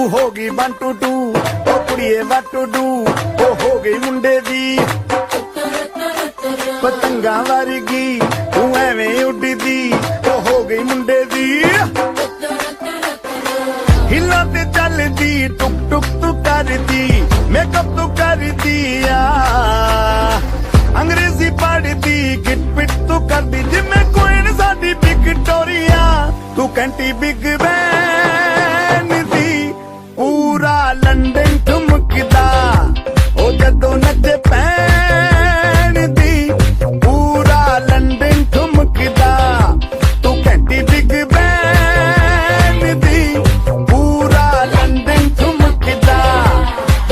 तू हो गई 1 2 2 ओ कुड़िए what to do ओ हो गई मुंडे दी पतंगा वर्गी तू एवें उड़दी ओ हो गई मुंडे दी हिला ते चलदी टुक टुक तू करदी मेकअप तू करदी अंग्रेजी पढ़दी गिट पिट तू करदी जिम्मे कोई साडी विक्टोरिया तू कंटी बिग बैन दी पूरा लंदन ठुमकदा ओ जदों नचे पैन दी पूरा लंदन ठुमकदा तू कंटी बिग बैन दी पूरा लंदन ठुमकदा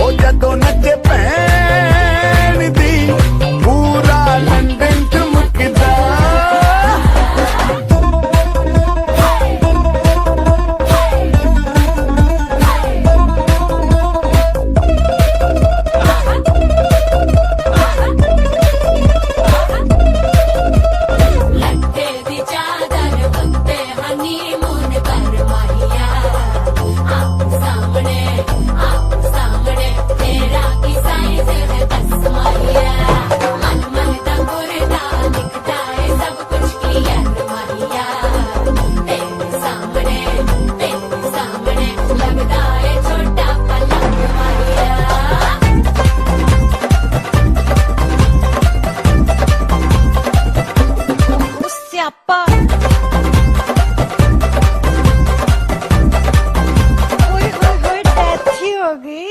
ओ जदों नचे पैन दी पूरा लंदन ठुमकदा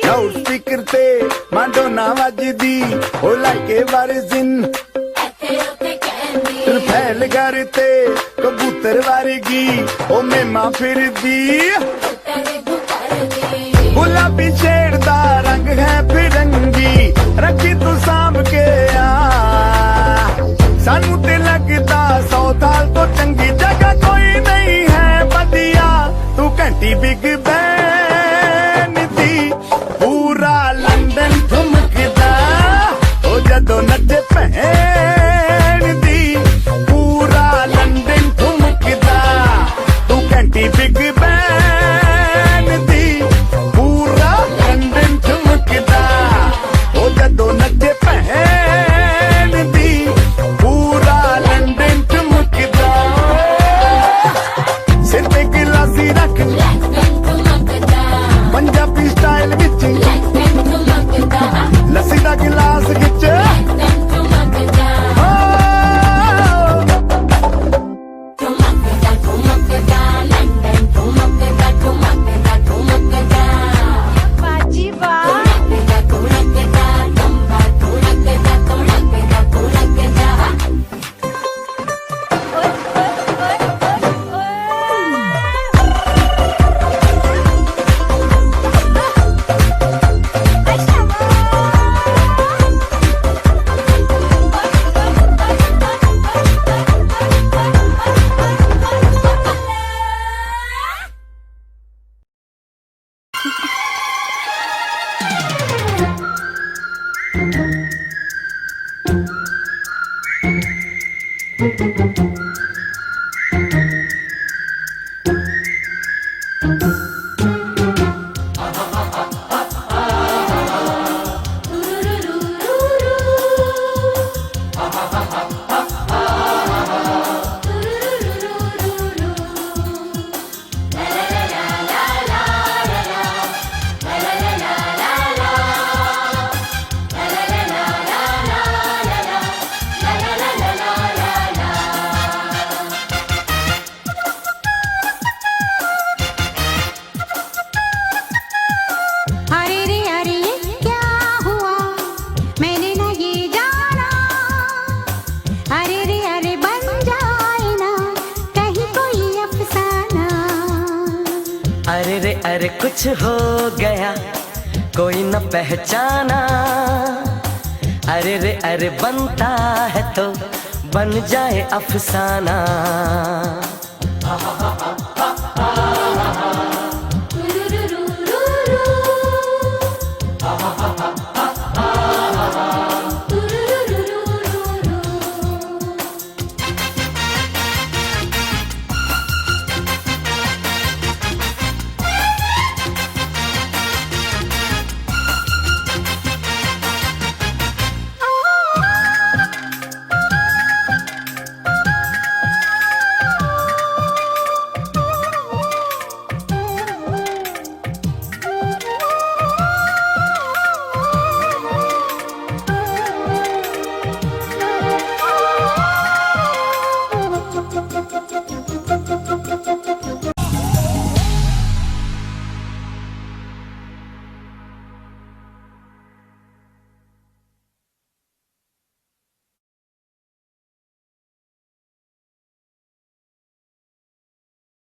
लाउड स्पीकर ते माडोना वजदी ओ लाइके वारिजिन फैल करते कबूतर वर्गी ओ मेमा फिरदी गुलाबी शेड दा रंग है फिरंगी रखी तू सांभ के सानू ते लगदा 100 साल तो चंगी जगह कोई नहीं है बदिया तू घंटी बिग बैन दी पूरा लंदन ठुमकदा ओ जदों नचे पैन दी पूरा लंदन ठुमकदा तू घंटी बिग बैन दी पूरा लंदन ठुमकदा ओ जदों नचे पैन दी पूरा लंदन ठुमकदा सिर ते गिलासी रख पंजाबी स्टाइल विच लस्सी दा गिलास विच अरे रे अरे कुछ हो गया कोई न पहचाना अरे रे अरे बनता है तो बन जाए अफसाना।